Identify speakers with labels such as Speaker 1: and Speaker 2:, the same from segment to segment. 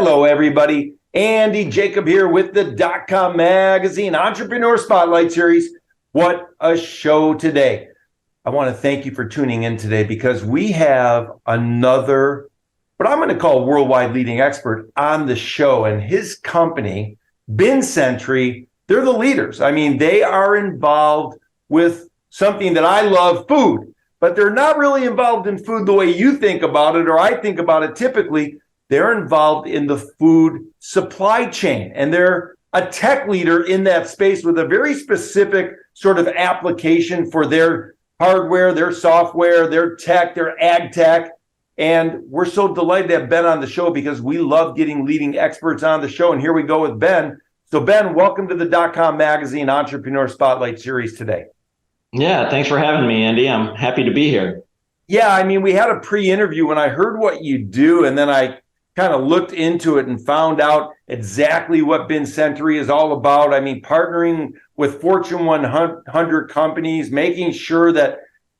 Speaker 1: Hello, everybody. Andy Jacob here with the DotCom Magazine Entrepreneur Spotlight Series. What a show today. I want to thank you for tuning in today because we have another, what I'm going to call worldwide leading expert on the show, and his company, Sentry, they're the leaders. I mean, they are involved with something that I love, food, but they're not really involved in food the way you think about it or I think about it typically. They're involved in the food supply chain, and they're a tech leader in that space with a very specific sort of application for their hardware, their software, their tech, their ag tech. And we're so delighted to have Ben on the show because we love getting leading experts on the show. And here we go with Ben. So Ben, welcome to the DotCom Magazine Entrepreneur Spotlight Series today.
Speaker 2: Yeah, thanks for having me, Andy. I'm happy to be here.
Speaker 1: Yeah, I mean, we had a pre-interview when I heard what you do, and then I kind of looked into it and found out exactly what Sentry is all about. I mean, partnering with Fortune 100 companies, making sure that,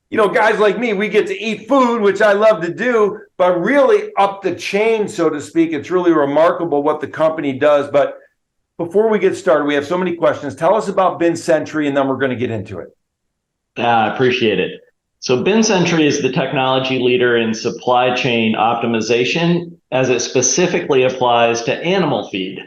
Speaker 1: you know, guys like me, we get to eat food, which I love to do, but really up the chain, so to speak. It's really remarkable what the company does. But before we get started, we have so many questions. Tell us about Sentry, and then we're going to get into it.
Speaker 2: I appreciate it. So Sentry is the technology leader in supply chain optimization as it specifically applies to animal feed.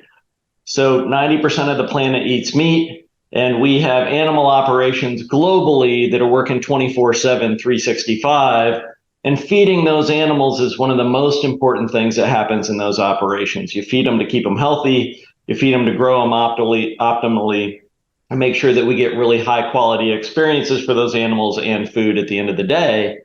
Speaker 2: So 90% of the planet eats meat, and we have animal operations globally that are working 24/7, 365, and feeding those animals is one of the most important things that happens in those operations. You feed them to keep them healthy, you feed them to grow them optimally, and make sure that we get really high quality experiences for those animals and food at the end of the day.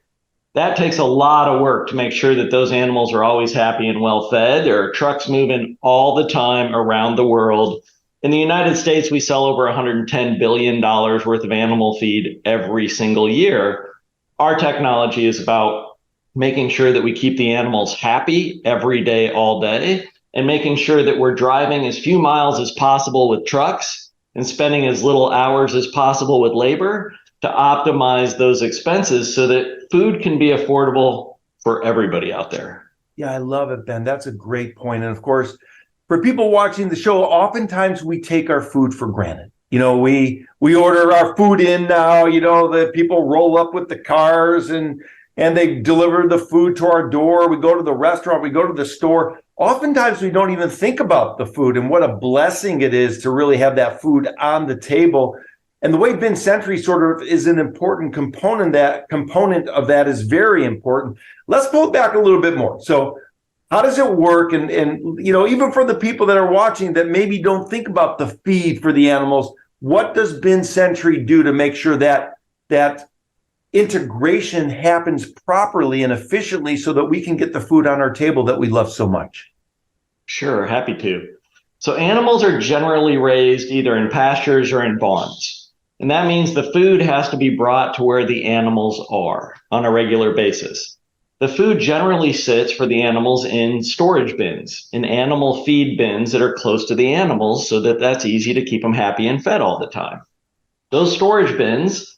Speaker 2: That takes a lot of work to make sure that those animals are always happy and well fed. There are trucks moving all the time around the world. In the United States, we sell over $110 billion worth of animal feed every single year. Our technology is about making sure that we keep the animals happy every day, all day, and making sure that we're driving as few miles as possible with trucks and spending as little hours as possible with labor to optimize those expenses so that food can be affordable for everybody out there.
Speaker 1: Yeah, I love it, Ben. That's a great point. And of course, for people watching the show, oftentimes we take our food for granted. You know, we order our food in now, you know, the people roll up with the cars and they deliver the food to our door. We go to the restaurant, we go to the store. Oftentimes we don't even think about the food and what a blessing it is to really have that food on the table. And the way Sentry sort of is an important component of that is very important. Let's pull it back a little bit more. So how does it work? And you know, even for the people that are watching that maybe don't think about the feed for the animals, what does Sentry do to make sure that that integration happens properly and efficiently so that we can get the food on our table that we love so much?
Speaker 2: Sure, happy to. So animals are generally raised either in pastures or in barns. And that means the food has to be brought to where the animals are on a regular basis. The food generally sits for the animals in storage bins, in animal feed bins that are close to the animals so that that's easy to keep them happy and fed all the time. Those storage bins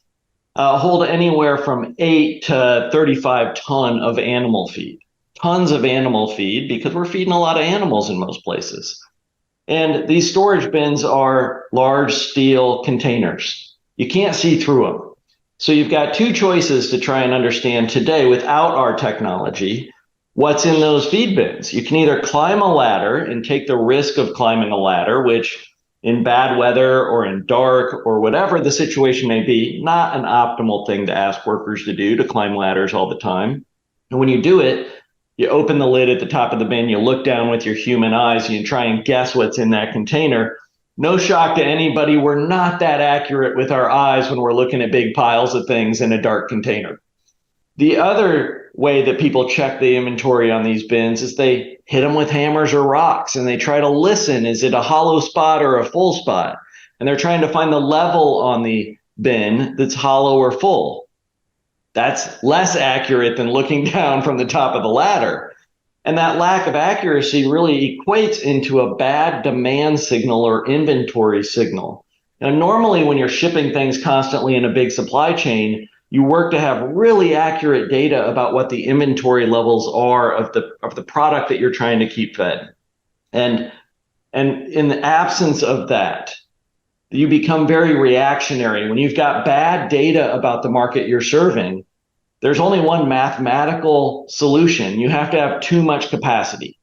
Speaker 2: hold anywhere from 8 to 35 ton of animal feed. Tons of animal feed because we're feeding a lot of animals in most places. And these storage bins are large steel containers. You can't see through them. So you've got two choices to try and understand today without our technology what's in those feed bins. You can either climb a ladder and take the risk of climbing a ladder, which in bad weather or in dark or whatever the situation may be, not an optimal thing to ask workers to do, to climb ladders all the time. And when you do it, you open the lid at the top of the bin, you look down with your human eyes, and you try and guess what's in that container. No shock to anybody, we're not that accurate with our eyes when we're looking at big piles of things in a dark container. The other way that people check the inventory on these bins is they hit them with hammers or rocks, and they try to listen. Is it a hollow spot or a full spot? And they're trying to find the level on the bin that's hollow or full. That's less accurate than looking down from the top of the ladder. And that lack of accuracy really equates into a bad demand signal or inventory signal. Now, normally when you're shipping things constantly in a big supply chain, you work to have really accurate data about what the inventory levels are of the product that you're trying to keep fed. And in the absence of that, you become very reactionary. When you've got bad data about the market you're serving, there's only one mathematical solution. You have to have too much capacity.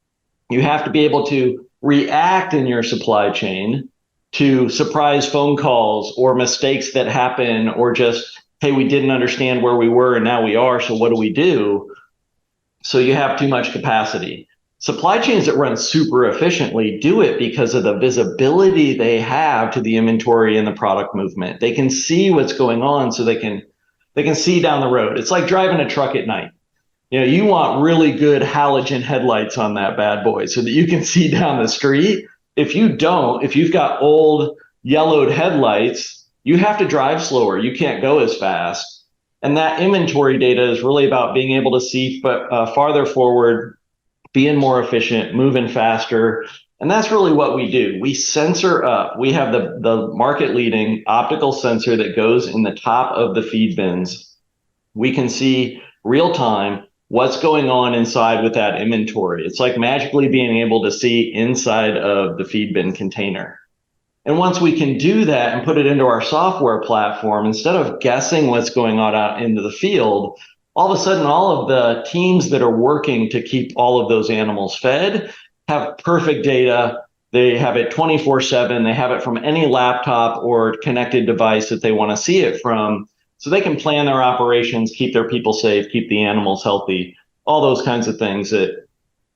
Speaker 2: You have to be able to react in your supply chain to surprise phone calls or mistakes that happen, or just, hey, we didn't understand where we were and now we are, so what do we do? So you have too much capacity. Supply chains that run super efficiently do it because of the visibility they have to the inventory and the product movement. They can see what's going on, so they can see down the road. It's like driving a truck at night. You want really good halogen headlights on that bad boy so that you can see down the street. If you've got old yellowed headlights, you have to drive slower. You can't go as fast. And that inventory data is really about being able to see farther forward, being more efficient, moving faster. And that's really what we do. We sensor up. We have the market leading optical sensor that goes in the top of the feed bins. We can see real time what's going on inside with that inventory. It's like magically being able to see inside of the feed bin container. And once we can do that and put it into our software platform, instead of guessing what's going on out into the field, all of a sudden, all of the teams that are working to keep all of those animals fed have perfect data. They have it 24/7. They have it from any laptop or connected device that they want to see it from. So they can plan their operations, keep their people safe, keep the animals healthy, all those kinds of things that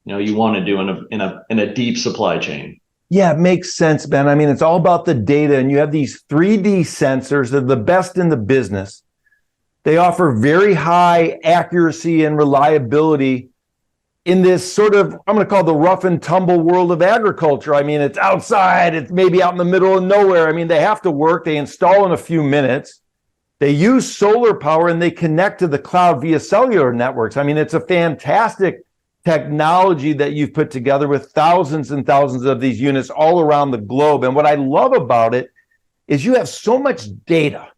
Speaker 2: you want to do in a deep supply chain.
Speaker 1: Yeah, it makes sense, Ben. I mean, it's all about the data, and you have these 3D sensors that are the best in the business. They offer very high accuracy and reliability in this sort of, I'm going to call the rough and tumble world of agriculture. I mean, it's outside, it's maybe out in the middle of nowhere. I mean, they have to work, they install in a few minutes. They use solar power and they connect to the cloud via cellular networks. I mean, it's a fantastic technology that you've put together with thousands and thousands of these units all around the globe. And what I love about it is you have so much data,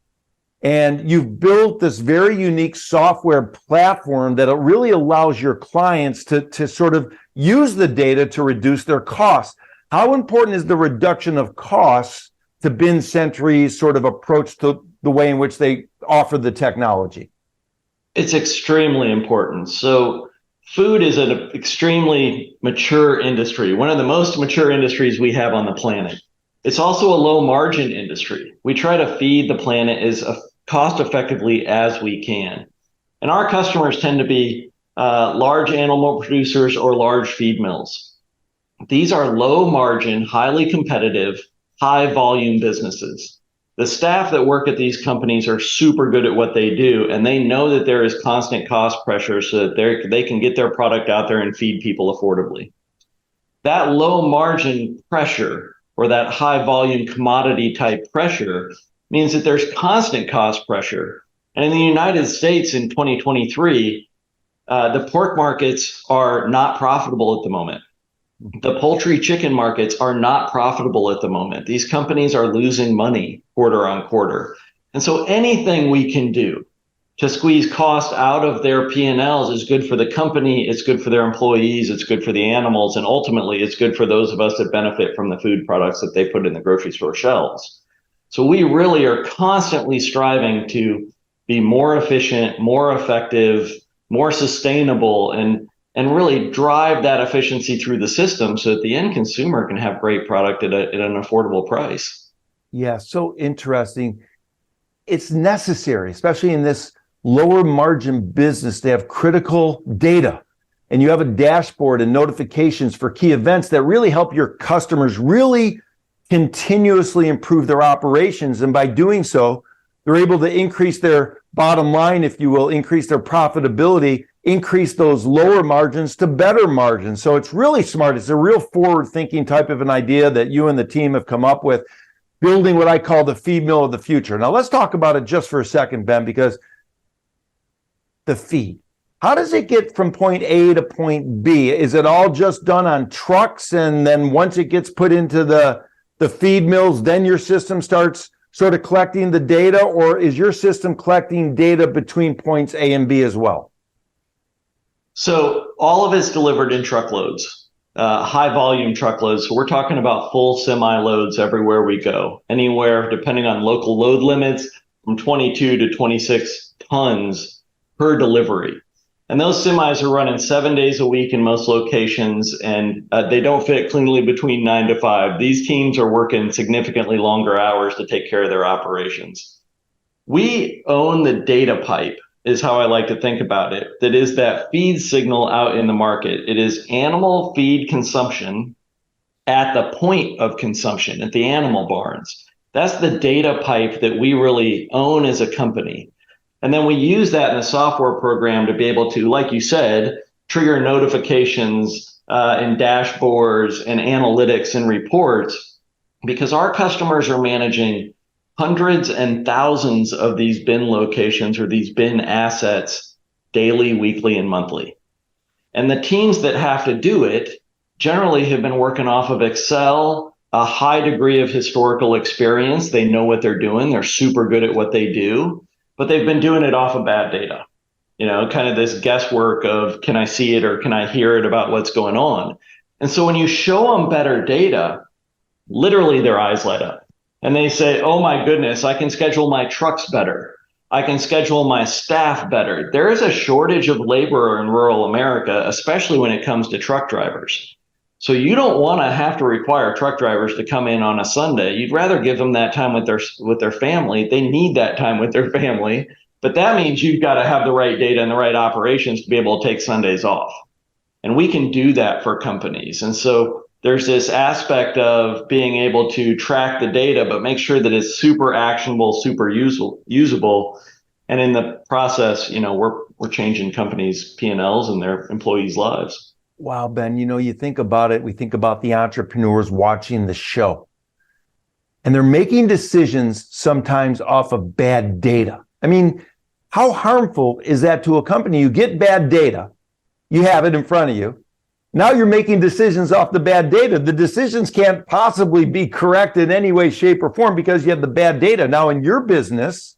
Speaker 1: and you've built this very unique software platform that really allows your clients to sort of use the data to reduce their costs. How important is the reduction of costs to Bin Sentry's sort of approach to the way in which they offer the technology?
Speaker 2: It's extremely important. So food is an extremely mature industry, one of the most mature industries we have on the planet. It's also a low margin industry. We try to feed the planet as cost effectively as we can. And our customers tend to be large animal producers or large feed mills. These are low margin, highly competitive, high volume businesses. The staff that work at these companies are super good at what they do, and they know that there is constant cost pressure so that they can get their product out there and feed people affordably. That low margin pressure, or that high volume commodity type pressure, means that there's constant cost pressure. And in the United States in 2023, the pork markets are not profitable at the moment. The poultry chicken markets are not profitable at the moment. These companies are losing money quarter on quarter. And so anything we can do to squeeze cost out of their P&Ls is good for the company, it's good for their employees, it's good for the animals, and ultimately it's good for those of us that benefit from the food products that they put in the grocery store shelves. So we really are constantly striving to be more efficient, more effective, more sustainable, and really drive that efficiency through the system so that the end consumer can have great product at an affordable price.
Speaker 1: Yeah, so interesting. It's necessary, especially in this lower margin business, to have critical data. And you have a dashboard and notifications for key events that really help your customers really continuously improve their operations. And by doing so, they're able to increase their bottom line, if you will, increase their profitability, increase those lower margins to better margins. So it's really smart. It's a real forward-thinking type of an idea that you and the team have come up with, building what I call the feed mill of the future. Now, let's talk about it just for a second, Ben, because the feed. How does it get from point A to point B? Is it all just done on trucks, and then once it gets put into the feed mills, then your system starts sort of collecting the data, or is your system collecting data between points A and B as well?
Speaker 2: So all of it's delivered in truckloads. high volume truckloads. So we're talking about full semi loads everywhere we go, anywhere, depending on local load limits, from 22 to 26 tons per delivery. And those semis are running 7 days a week in most locations, and they don't fit cleanly between 9 to 5. These teams are working significantly longer hours to take care of their operations. We own the data pipe, is how I like to think about it. That is that feed signal out in the market. It is animal feed consumption at the point of consumption at the animal barns. That's the data pipe that we really own as a company. And then we use that in the software program to be able to, like you said, trigger notifications and dashboards and analytics and reports, because our customers are managing hundreds and thousands of these bin locations or these bin assets daily, weekly, and monthly. And the teams that have to do it generally have been working off of Excel, a high degree of historical experience. They know what they're doing. They're super good at what they do, but they've been doing it off of bad data. Kind of this guesswork of, can I see it or can I hear it about what's going on? And so when you show them better data, literally their eyes light up. And they say, oh my goodness, I can schedule my trucks better. I can schedule my staff better. There is a shortage of labor in rural America, especially when it comes to truck drivers. So you don't want to have to require truck drivers to come in on a Sunday. You'd rather give them that time with their family. They need that time with their family. But that means you've got to have the right data and the right operations to be able to take Sundays off. And we can do that for companies. And so there's this aspect of being able to track the data, but make sure that it's super actionable, super usable. And in the process, we're changing companies' P&Ls and their employees' lives.
Speaker 1: Wow, Ben, you think about it, we think about the entrepreneurs watching the show, and they're making decisions sometimes off of bad data. I mean, how harmful is that to a company? You get bad data, you have it in front of you. Now you're making decisions off the bad data. The decisions can't possibly be correct in any way, shape, or form because you have the bad data. Now in your business,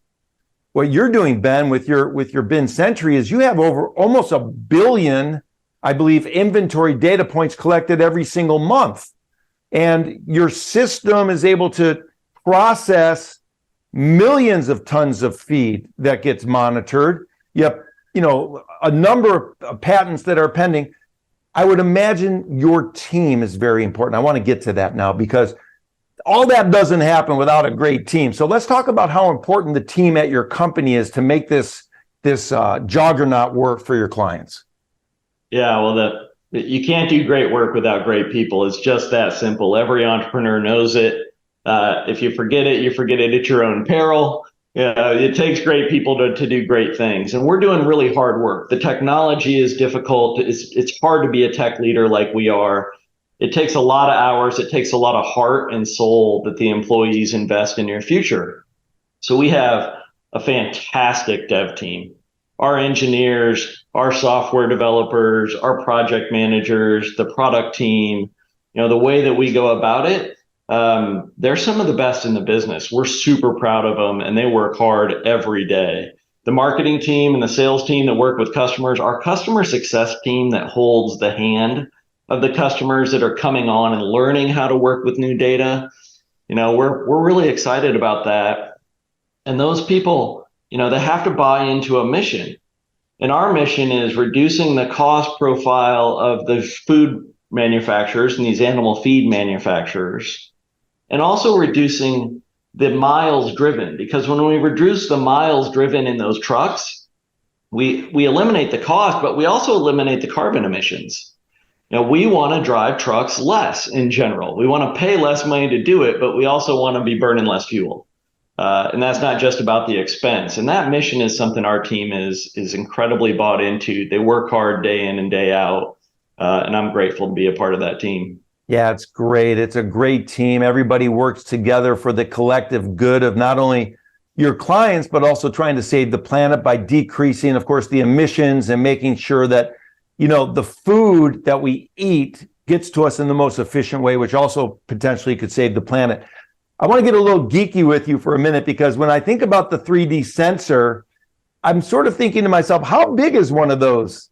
Speaker 1: what you're doing, Ben, with your bin Sentry is you have over almost 1 billion, I believe, inventory data points collected every single month. And your system is able to process millions of tons of feed that gets monitored. You have, a number of patents that are pending. I would imagine your team is very important. I want to get to that now because all that doesn't happen without a great team. So let's talk about how important the team at your company is to make this juggernaut work for your clients. Yeah,
Speaker 2: well, you can't do great work without great people. It's just that simple. Every entrepreneur knows it. If you forget it, you forget it at your own peril. It takes great people to do great things. And we're doing really hard work. The technology is difficult. It's hard to be a tech leader like we are. It takes a lot of hours. It takes a lot of heart and soul that the employees invest in your future. So we have a fantastic dev team. Our engineers, our software developers, our project managers, the product team, the way that we go about it, they're some of the best in the business. We're super proud of them, and they work hard every day. The marketing team and the sales team that work with customers, our customer success team that holds the hand of the customers that are coming on and learning how to work with new data, we're really excited about that. And those people, they have to buy into a mission. And our mission is reducing the cost profile of the food manufacturers and these animal feed manufacturers, and also reducing the miles driven. Because when we reduce the miles driven in those trucks, we eliminate the cost, but we also eliminate the carbon emissions. We want to drive trucks less in general. We want to pay less money to do it, but we also want to be burning less fuel. And that's not just about the expense. And that mission is something our team is incredibly bought into. They work hard day in and day out. And I'm grateful to be a part of that team.
Speaker 1: Yeah, it's great. It's a great team. Everybody works together for the collective good of not only your clients, but also trying to save the planet by decreasing, of course, the emissions and making sure that, the food that we eat gets to us in the most efficient way, which also potentially could save the planet. I want to get a little geeky with you for a minute, because when I think about the 3D sensor, I'm sort of thinking to myself, how big is one of those?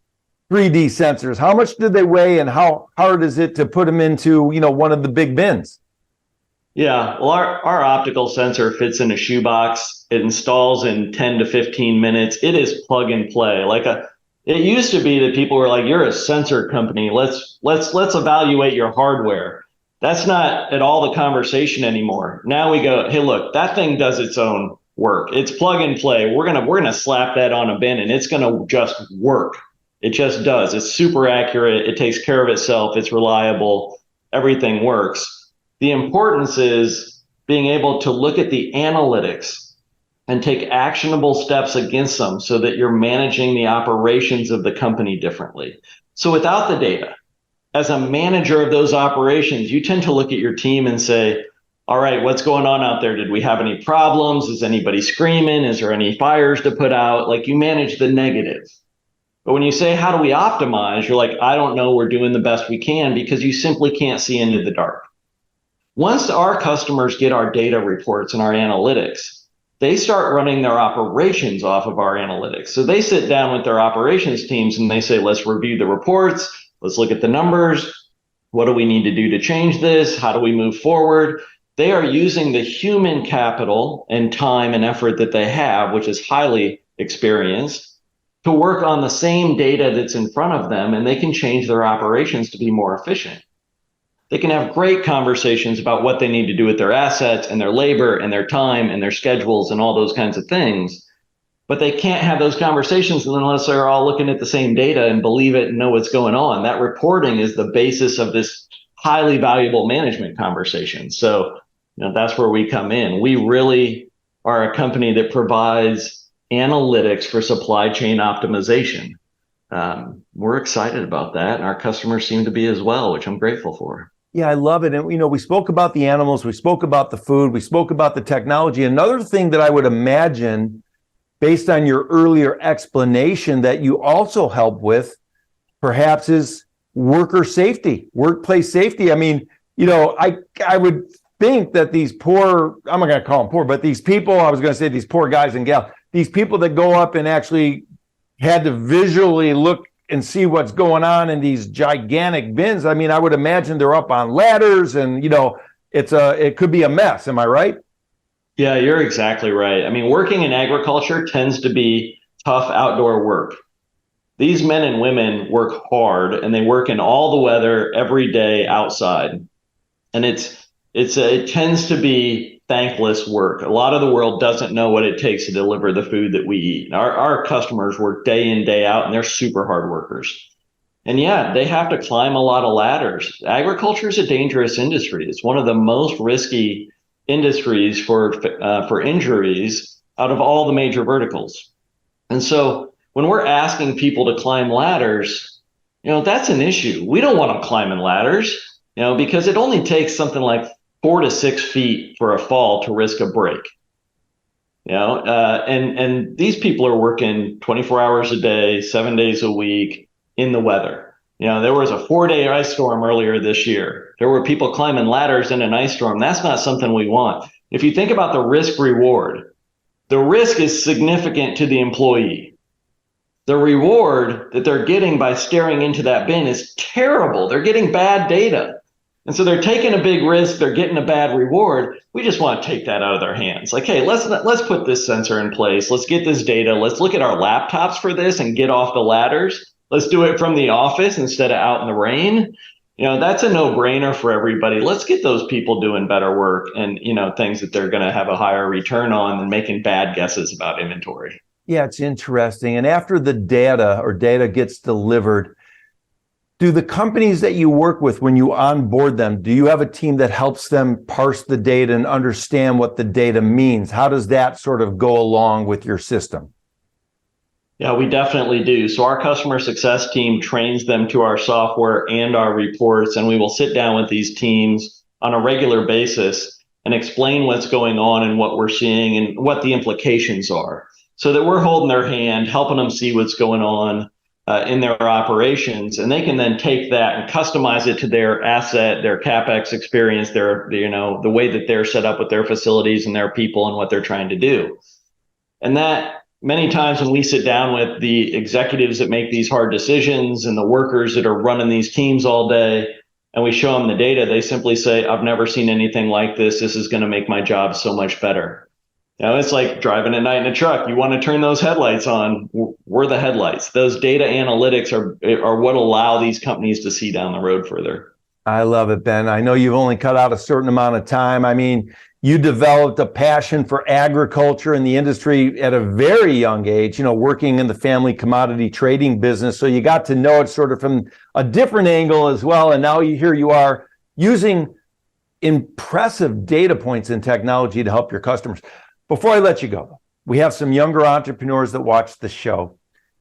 Speaker 1: 3D sensors? How much do they weigh, and how hard is it to put them into, one of the big bins?
Speaker 2: Yeah, well, our optical sensor fits in a shoebox. It installs in 10 to 15 minutes. It is plug and play. It used to be that people were like, "You're a sensor company. Let's evaluate your hardware." That's not at all the conversation anymore. Now we go, "Hey, look, that thing does its own work. It's plug and play. We're gonna slap that on a bin, and it's gonna just work. It just does. It's super accurate. It takes care of itself. It's reliable. Everything works." The importance is being able to look at the analytics and take actionable steps against them so that you're managing the operations of the company differently. So without the data, as a manager of those operations, you tend to look at your team and say, all right, what's going on out there? Did we have any problems? Is anybody screaming? Is there any fires to put out? Like, you manage the negative. But when you say, how do we optimize? You're like, I don't know. We're doing the best we can, because you simply can't see into the dark. Once our customers get our data reports and our analytics, they start running their operations off of our analytics. So they sit down with their operations teams and they say, let's review the reports. Let's look at the numbers. What do we need to do to change this? How do we move forward? They are using the human capital and time and effort that they have, which is highly experienced, to work on the same data that's in front of them, and they can change their operations to be more efficient. They can have great conversations about what they need to do with their assets and their labor and their time and their schedules and all those kinds of things. But they can't have those conversations unless they're all looking at the same data and believe it and know what's going on. That reporting is the basis of this highly valuable management conversation. So, that's where we come in. We really are a company that provides analytics for supply chain optimization. We're excited about that, and our customers seem to be as well, which I'm grateful for.
Speaker 1: Yeah, I love it. And, we spoke about the animals, we spoke about the food, we spoke about the technology. Another thing that I would imagine, based on your earlier explanation, that you also help with, perhaps, is worker safety, workplace safety. I mean, I would think that these poor, I'm not going to call them poor, but these people, I was going to say these poor guys and gals, these people that go up and actually had to visually look and see what's going on in these gigantic bins. I mean, I would imagine they're up on ladders, and it could be a mess. Am I right?
Speaker 2: Yeah, you're exactly right. I mean, working in agriculture tends to be tough outdoor work. These men and women work hard, and they work in all the weather every day outside. And it tends to be thankless work. A lot of the world doesn't know what it takes to deliver the food that we eat. Our customers work day in, day out, and they're super hard workers. And yeah, they have to climb a lot of ladders. Agriculture is a dangerous industry. It's one of the most risky industries for injuries out of all the major verticals. And so when we're asking people to climb ladders, that's an issue. We don't want them climbing ladders, because it only takes something like 4 to 6 feet for a fall to risk a break. And these people are working 24 hours a day, 7 days a week in the weather. There was a 4-day ice storm earlier this year. There were people climbing ladders in an ice storm. That's not something we want. If you think about the risk reward, the risk is significant to the employee. The reward that they're getting by staring into that bin is terrible. They're getting bad data. And so they're taking a big risk, they're getting a bad reward. We just want to take that out of their hands. Like, hey, let's put this sensor in place. Let's get this data. Let's look at our laptops for this and get off the ladders. Let's do it from the office instead of out in the rain. That's a no-brainer for everybody. Let's get those people doing better work and, things that they're going to have a higher return on than making bad guesses about inventory.
Speaker 1: Yeah, it's interesting. And after the data gets delivered, do the companies that you work with, when you onboard them, do you have a team that helps them parse the data and understand what the data means? How does that sort of go along with your system?
Speaker 2: Yeah, we definitely do. So our customer success team trains them to our software and our reports, and we will sit down with these teams on a regular basis and explain what's going on and what we're seeing and what the implications are, so that we're holding their hand, helping them see what's going on in their operations, and they can then take that and customize it to their asset, their CapEx experience, the way that they're set up with their facilities and their people and what they're trying to do. And that many times when we sit down with the executives that make these hard decisions and the workers that are running these teams all day, and we show them the data, they simply say, I've never seen anything like this. This is going to make my job so much better. It's like driving at night in a truck. You want to turn those headlights on. We're the headlights. Those data analytics are what allow these companies to see down the road further.
Speaker 1: I love it, Ben. I know you've only cut out a certain amount of time. I mean, you developed a passion for agriculture and the industry at a very young age, working in the family commodity trading business. So you got to know it sort of from a different angle as well. And now here you are using impressive data points and technology to help your customers. Before I let you go, we have some younger entrepreneurs that watch the show.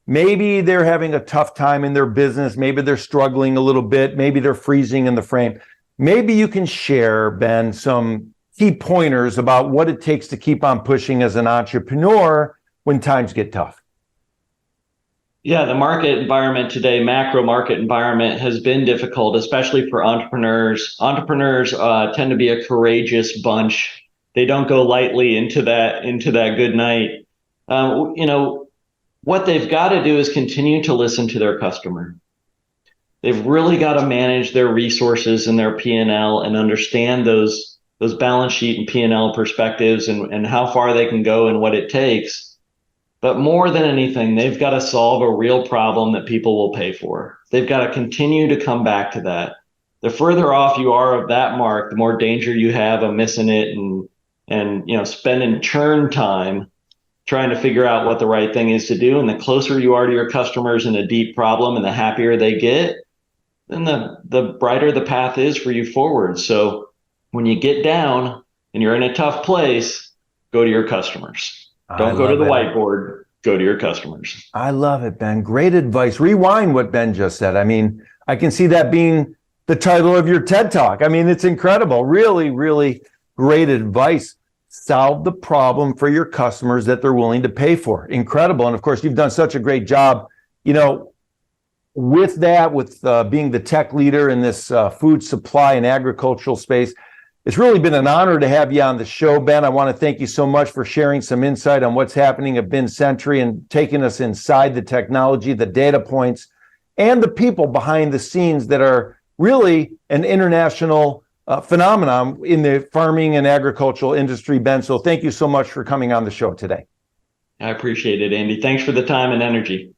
Speaker 1: Maybe they're having a tough time in their business. Maybe they're struggling a little bit. Maybe they're freezing in the frame. Maybe you can share, Ben, some key pointers about what it takes to keep on pushing as an entrepreneur when times get tough.
Speaker 2: Yeah, the market environment today, macro market environment, has been difficult, especially for entrepreneurs. Entrepreneurs tend to be a courageous bunch. They don't go lightly into that good night. What they've got to do is continue to listen to their customer. They've really got to manage their resources and their P&L and understand those balance sheet and P&L perspectives and how far they can go and what it takes. But more than anything, they've got to solve a real problem that people will pay for. They've got to continue to come back to that. The further off you are of that mark, the more danger you have of missing it and spending churn time trying to figure out what the right thing is to do. And the closer you are to your customers in a deep problem and the happier they get, then the brighter the path is for you forward. So when you get down and you're in a tough place, go to your customers. Don't go to the whiteboard, go to your customers.
Speaker 1: I love it, Ben. Great advice. Rewind what Ben just said. I mean, I can see that being the title of your TED Talk. I mean, it's incredible. Really, really great advice. Solve the problem for your customers that they're willing to pay for. Incredible. And of course, you've done such a great job, with that, with being the tech leader in this food supply and agricultural space. It's really been an honor to have you on the show, Ben. I want to thank you so much for sharing some insight on what's happening at Sentry and taking us inside the technology, the data points, and the people behind the scenes that are really an international phenomenon in the farming and agricultural industry, Ben. So thank you so much for coming on the show today.
Speaker 2: I appreciate it, Andy. Thanks for the time and energy.